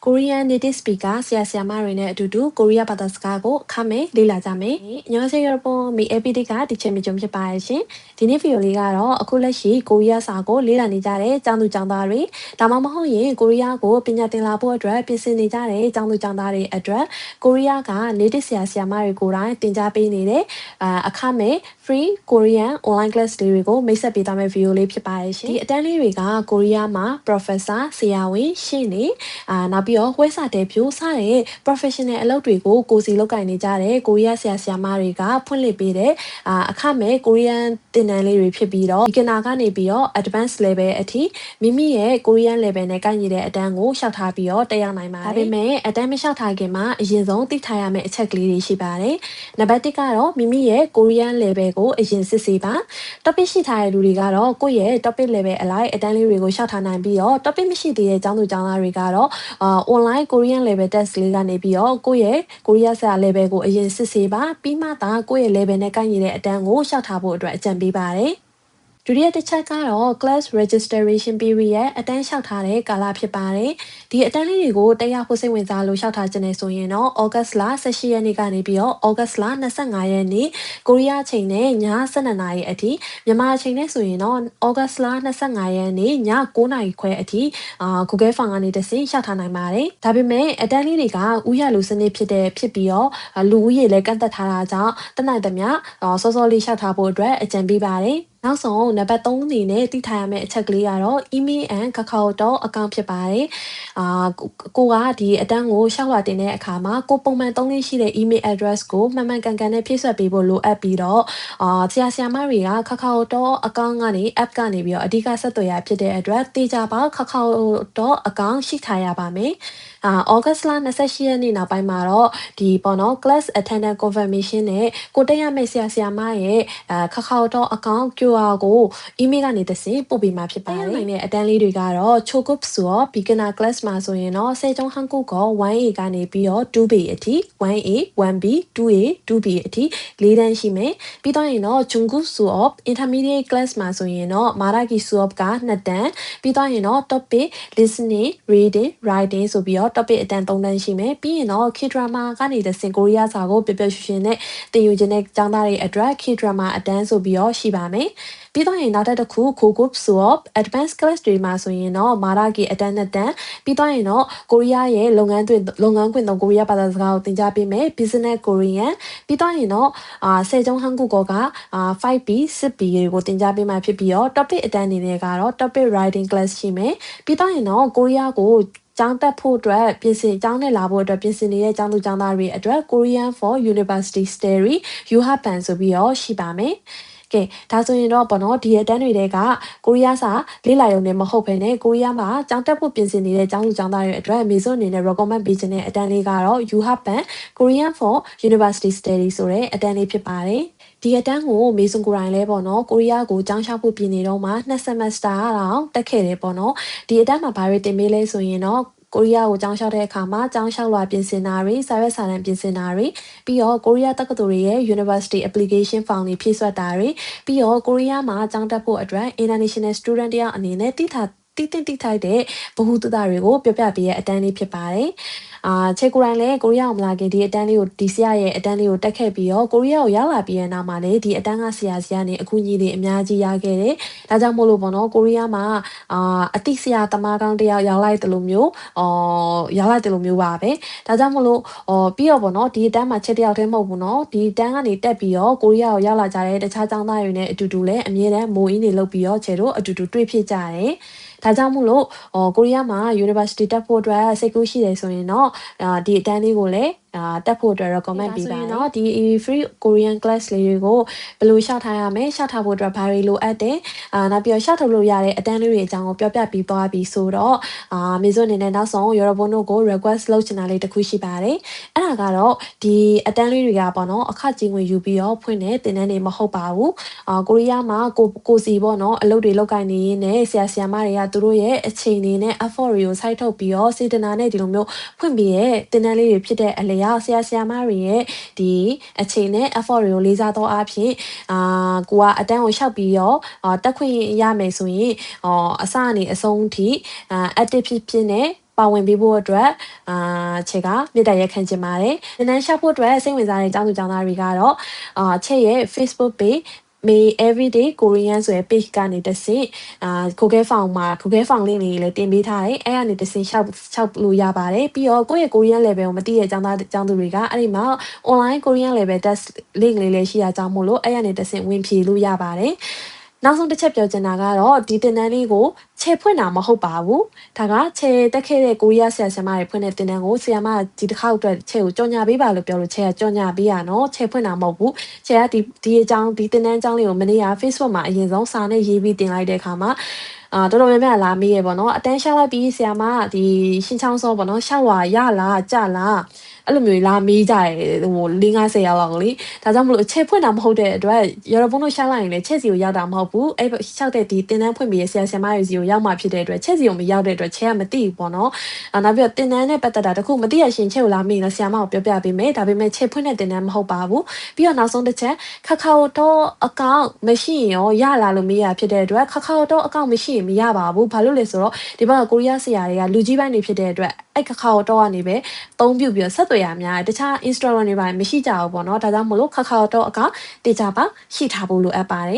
Korean native speaker ဆရာဆရာမတွေနဲ့အတူတူကိုရီးယားဘာသာစကားကိုအခမဲ့လေ့လာကြမယ်။ညောစေရပေါ်မီ APD ကဒီချက်မြကြုံဖြစ်ပါရဲ့ရှင်။ဒီနေ့ဗီဒီယိုလေးကတော့အခုလက်ရှိကိုရီးယားစာကိုလေ့လာနေကြတဲ့ကျောင်းသူကျောင်းသားတွေဒါမှမဟုတ်ရင်ကိုရီးယားကိုပညာသင်လာဖို့အတွက်ပြင်ဆင်နေကြတဲ့ကျောင်းသူကျောင်းသားတွေအတွက်ကိုရီးယားက native ဆရာဆရာမတွေကိုယ်တိုင်သင်ကြားပေးနေတဲ့အခမဲ့ free Korean online class တွေကိုမိတ်ဆက်ပေးသွားမယ့်ဗီဒီယိုလေးဖြစ်ပါရဲ့ရှင်။ဒီအတန်းလေးတွေကကိုရီးယားမှာ professor ဆရာဝန်ရှင်းနေနောက်ပြီးတော့ဝဲစာတဲဖြိုးစတဲ့ professional အလုပ်တွေကိုကိုစီလုပ်ကိုင်နေကြတဲ့ကိုရီးယားဆရာဆရာမတွေကဖွင့်လှစ်ပေးတဲ့အခမဲ့ကိုရီးယန်သင်တန်းလေးတွေဖြစ်ပြီးတော့ beginner ကနေပြီးတော့ advanced level အထိမိမိရဲ့ Korean level နဲ့ကိုက်ညီတဲ့အတန်းကိုရှောက်ထားပြီးတော့တက်ရောက်နိုင်ပါတယ်။ဒါပေမဲ့အတန်းမလျှောက်ထားခင်မှာအရင်ဆုံးသိထားရမယ့်အချက်ကလေးတွေရှိပါတယ်။နံပါတ်1ကတော့မိမိရဲ့ Korean level ကိုအရင်စစ်ဆေးပါ။ topic ရှိထားတဲ့လူတွေကတော့ကိုယ့်ရဲ့ topic level အလိုက်အတန်းလေးတွေကိုရှောက်ထားနိုင်ပြီးတော့ topic မရှိသေးတဲ့ကျောင်းသူကျောင်းသားတွေကတော့ online Korean level test လေးကနေပြီးတော့ကိုယ့်ရဲ့ကိုရီးယားစာ level ကိုအရင်စစ်ဆေးပါပြီးမှသာကိုယ့်ရဲ့ level နဲ့ကိုက်ညီတဲ့အတန်းကိုရှောက်ထားဖို့အတွက်အကြံပေးပါတယ်ဒုတိယတစ်ချက်ကတော့ class registration period အတန်းလျှောက်ထားတဲ့ကာလဖြစ်ပါတယ်။ဒီအတန်းလေးတွေကိုတက်ရောက်ဖို့စိတ်ဝင်စားလို့လျှောက်ထားခြင်းနဲ့ဆိုရင်တော့ August လ18ရက်နေ့ကနေပြီးတော့ August လ25ရက်နေ့ကိုရီးယားအချိန်နဲ့ည12နာရီအထိမြန်မာအချိန်နဲ့ဆိုရင်တော့ August လ25ရက်နေ့ည9နာရီခွဲအထိ Google Form ကနေတဆင့်လျှောက်ထားနိုင်ပါတယ်။ဒါပေမဲ့အတန်းလေးတွေကဥရလူစနစ်ဖြစ်ပြီးတော့လူဦးရေလည်းကန့်သက်ထားတာကြောင့်တနိုင်သမျှစောစောလေးလျှောက်ထားဖို့အတွက်အကြံပေးပါတယ်။နောက်ဆုံးနံပါတ်3အနေနဲ့သိထားရမယ့်အချက်ကလေးကတော့ email and Kakao account ဖြစ်ပါတယ်ကိုကဒီအတန်းကိုရှောက်လာတင်တဲ့အခါမှာကိုပုံမှန်သုံးလေးရှိတဲ့ email address ကိုမှန်မှန်ကန်ကန်နဲ့ဖြည့်ဆွတ်ပေးဖို့လိုအပ်ပြီးတော့ဆရာဆရာမတွေက Kakao account ကနေ app ကနေပြီးတော့အဓိကဆက်သွယ်ရဖြစ်တဲ့အတွက်တေချာပါ Kakao account ရှိထားရပါမယ်August လ28ရက်နေ့နောက်ပိုင်းမှာတော့ဒီပေါ့နော် class attendance confirmation နဲ့ကိုတက်ရမယ့်ဆရာဆရာမရဲ့ Kakao account QR ကို email ကနေတဆင့်ပို့ပေးမှာဖြစ်ပါတယ်။နိုင်တဲ့အတန်းလေးတွေကတော့ Chokup ဆိုတော့ beginner class မှာဆိုရင်တော့စေကျုံဟန်ကုကော 1A ကနေပြီးတော့ 2B အထိ 1A 1B 2A 2B အထိ၄တန်းရှိမယ်။ပြီးတော့ရင်တော့ Jungkook ဆိုတော့ intermediate class မှာဆိုရင်တော့ Maraki ဆိုတော့က2တန်းပြီးတော့ရင်တော့ topic listening reading writing ဆိုပြီးတော့ topic အတန်း3တန်းရှိမယ်ပြီးရင်တော့ K-drama ကနေတဆင့်ကိုရီးယားစာကိုပြပြရွှင်နဲ့သင်ယူခြင်းနဲ့ကျောင်းသားတွေအတွက် K-drama အတန်းဆိုပြီးတော့ရှိပါမယ်ပြီးတော့ရင်နောက်တစ်ခု Kokop ဆိုတော့ advanced class တွေမှာဆိုရင်တော့ Maraki အတန်း2တန်းပြီးတော့ရင်တော့ကိုရီးယားရဲ့လုပ်ငန်းခွင်သုံးကိုရီးယားဘာသာစကားကိုသင်ကြားပေးမယ် business Korean ပြီးတော့ရင်တော့စေကျုံဟန်ကုကောက5B 6B ကိုသင်ကြားပေးမှာဖြစ်ပြီးတော့ topic အတန်းအနေနဲ့ကတော့ topic writing class ရှိမယ်ပြီးတော့ရင်တော့ကိုရီးယားကိုကျောင်းတက်ဖို့အတွက်ကျောင်းနဲ့လာဖို့အတွက်ပြင်ဆင်နေတဲ့ကျောင်းသူကျောင်းသားတွေအတွက် Korean for University Study UHAPAN ဆိုပြီးတော့ရှိပါမယ်ကဲဒါဆိုရင်တော့ပေါ့နော်ဒီအတန်းတွေကကိုရီးယားစာလေ့လာရုံနဲ့မဟုတ်ဘဲနဲ့ကိုရီးယားမှာကျောင်းတက်ဖို့ပြင်ဆင်နေတဲ့ကျောင်းသူကျောင်းသားတွေအတွက်မေစွန်းအနေနဲ့ recommend ပေးခြင်းတဲ့အတန်းလေးကတော့ UHAPAN Korean for University Study ဆိုတဲ့အတန်းလေးဖြစ်ပါတယ်ဒီအတန်းကိုမေစွန်ကိုရိုင်းလဲပေါ့နော်ကိုရီးယားကိုကျောင်းလျှောက်ဖို့ပြင်နေတော့မှ2 semester တော့တက်ခဲ့တယ်ပေါ့နော်ဒီအတန်းမှာဘာတွေတင်ပေးလဲဆိုရင်တော့ကိုရီးယားကိုကျောင်းလျှောက်တဲ့အခါမှာကျောင်းလျှောက်လွှာပြင်ဆင်တာတွေစာရွက်စာတမ်းပြင်ဆင်တာတွေပြီးတော့ကိုရီးယားတက္ကသိုလ်ရဲ့ University Application Form တွေဖြည့်စွက်တာတွေပြီးတော့ကိုရီးယားမှာကျောင်းတက်ဖို့အတွက် International Student တယောက်အနေနဲ့တိထိုက်တဲ့ဗဟုသုတတွေကိုပြပြပေးရဲ့အတန်းလေးဖြစ်ပါတယ်ချေကိုရိုင်းလည်းကိုရီးယားကိုမလာခင်ဒီအတန်းလေးကိုဒီဆရာရဲ့အတန်းလေးကိုတက်ခဲ့ပြီးတော့ကိုရီးယားကိုရောက်လာပြီးတဲ့နောက်မှာလည်းဒီအတန်းကဆရာစီကနေအခုညီတွေအများကြီးရခဲ့တယ်။ဒါကြောင့်မို့လို့ပေါ့နော်ကိုရီးယားမှာအတိဆရာသမားကောင်းတယောက်ရောက်လိုက်တယ်လို့မျိုးပါပဲ။ဒါကြောင့်မို့လို့ပြီးတော့ပေါ့နော်ဒီအတန်းမှာချက်တယောက်တည်းမဟုတ်ဘူးနော်ဒီအတန်းကနေတက်ပြီးတော့ကိုရီးယားကိုရောက်လာကြတဲ့တခြားကျောင်းသားတွေနဲ့အတူတူလည်းအမြဲတမ်းမိုးအင်းတွေလုပ်ပြီးတော့ချေတို့အတူတူတွေ့ဖြစ်ကြတယ်။ဒါကြောင့်မို့လို့ကိုရီးယားမှာ University တက်ဖို့အတွက်စိတ်ကူးရှိတယ်ဆိုရင်တော့ဒီအတန်းလေးကိုလည်းတက်ဖို့အတွက် recommend ပေးပါတယ်เนาะဒီ free Korean class လေးတွေကိုဘယ်လိုရှောက်ထားရမလဲရှောက်ထားဖို့အတွက်ဘာတွေလိုအပ်တယ်နောက်ပြီးတော့ရှောက်ထုတ်လို့ရတဲ့အတန်းလေးတွေအကြောင်းကိုပြောပြပြီးသွားပြီဆိုတော့မေဇွန်အနေနဲ့နောက်ဆုံး Eurobond ကို request လုပ်ချင်တာလေးတစ်ခုရှိပါတယ်အဲ့ဒါကတော့ဒီအတန်းလေးတွေကပေါ့နော်အခကြေးငွေယူပြီးတော့ဖွင့်တဲ့သင်တန်းတွေမဟုတ်ပါဘူးကိုရီးယားမှာကိုစီပေါ့နော်အလုပ်တွေလုပ်ကိုင်နေရင်းနဲ့ဆရာဆရာမတွေကသူတို့ရဲ့အချိန်တွေနဲ့ effort တွေကိုစိုက်ထုတ်ပြီးတော့စေတနာနဲ့ဒီလိုမျိုးဖွင့်ပြီးရဲ့သင်တန်းလေးတွေဖြစ်တဲ့အလျောက်ဆရာဆရာမတွေရဲ့ဒီအချိန်နဲ့ effort တွေကိုလေးစားတော့အဖြစ်ကိုကအတန်းကိုလျှောက်ပြီးတော့တက်ခွင့်ရမယ်ဆိုရင်အစအနေအဆုံးထိactive ဖြစ်နဲ့ ပါဝင်ပေးဖို့အတွက်ချက်ကမြေတရရက်ခံချင်ပါတယ်။နန်းရှာဖို့အတွက်စိတ်ဝင်စားတဲ့ကျောင်းသူကျောင်းသားတွေကတော့ချက်ရဲ့ Facebook page May Everyday Korean ဆိုတဲ့ page ကနေတဆင့်Google Form မှာ Google Form လေးတွေလည်းတင်ပေးထားတယ်။အဲ့ကနေတဆင့်ရှောက်လို့ရပါတယ်။ပြီးတော့ကိုယ့်ရဲ့ Korean level ကိုမသိတဲ့ကျောင်းသူတွေကအဲ့ဒီမှာ online Korean level test link လေးလည်းရှိရကြောင်းမို့လို့အဲ့ကနေတဆင့်ဝင်ဖြေလို့ရပါတယ်။နောက်ဆုံးတစ်ချက်ပြောချင်တာကတော့ဒီသင်တန်းလေးကိုချေဖွင့်တာမဟုတ်ပါဘူး။ဒါကချေတက်ခဲ့တဲ့ကိုရီးယားဆရာဆရာမတွေဖွင့်တဲ့သင်တန်းကိုဆရာမဒီတစ်ခါအတွက်ချေကိုကြော်ညာပေးပါလို့ပြောလို့ချေကကြော်ညာပေးရနော်ချေဖွင့်တာမဟုတ်ဘူး။ချေကဒီအကြောင်းဒီသင်တန်းအကြောင်းလေးကိုမနေ့က Facebook မှာအရင်ဆုံးစာနဲ့ရေးပြီးတင်လိုက်တဲ့အခါမှာတော်တော်များများလာမေးရပေါ့နော်အတန်းရှောက်လိုက်ပြီးဆရာမဒီရှင်းချောင်းစောပေါ့နော်ရှောက်ဝါရလားကြလားအဲ့လိုမျိုးလာမေးကြတယ်ဟို50ရောက်လောက်လေဒါကြောင့်မလို့ချက်ဖွင့်တာမဟုတ်တဲ့အတွက်ရော်ဘုံတို့ရှောက်လိုက်ရင်လည်းချက်စီကိုရောက်တာမဟုတ်ဘူးအဲ့ရှောက်တဲ့ဒီတင်တန်းဖွင့်ပြီးဆရာဆရာမတွေစီကိုရောက်မှဖြစ်တဲ့အတွက်ချက်စီကိုမရောက်တဲ့အတွက်ချက်ကမသိဘူးပေါ့နော်နောက်ပြီးတော့တင်တန်းနဲ့ပတ်သက်တာတခုမသိရရှင်ချက်ကိုလာမေးရင်ဆရာမကိုပြောပြပေးမယ်ဒါပေမဲ့ချက်ဖွင့်တဲ့တင်တန်းမဟုတ်ပါဘူးပြီးတော့နောက်ဆုံးတစ်ချက်ခခအော်တော့အကောင့်မရှိရင်ရောရလာလို့မေးရဖြစ်တဲ့အတွက်ခခအော်တော့အကောင့်မရှိရင်မရပါဘူးဘာလို့လဲဆိုတော့ဒီဘက်ကကိုရီးယားဆရာတွေကလူကြီးပိုင်းတွေဖြစ်တဲ့အတွက်အဲ့ခခအော်တော့ကနေပဲသုံးပြုပြီးဆက်သွယ်ရများတခြား installer တွေပါမရှိကြဘူးပေါ့နော်ဒါကြောင့်မလို့ခခအော်တော့အကောင့်တေချာပါရှိထားဖို့လိုအပ်ပါတယ်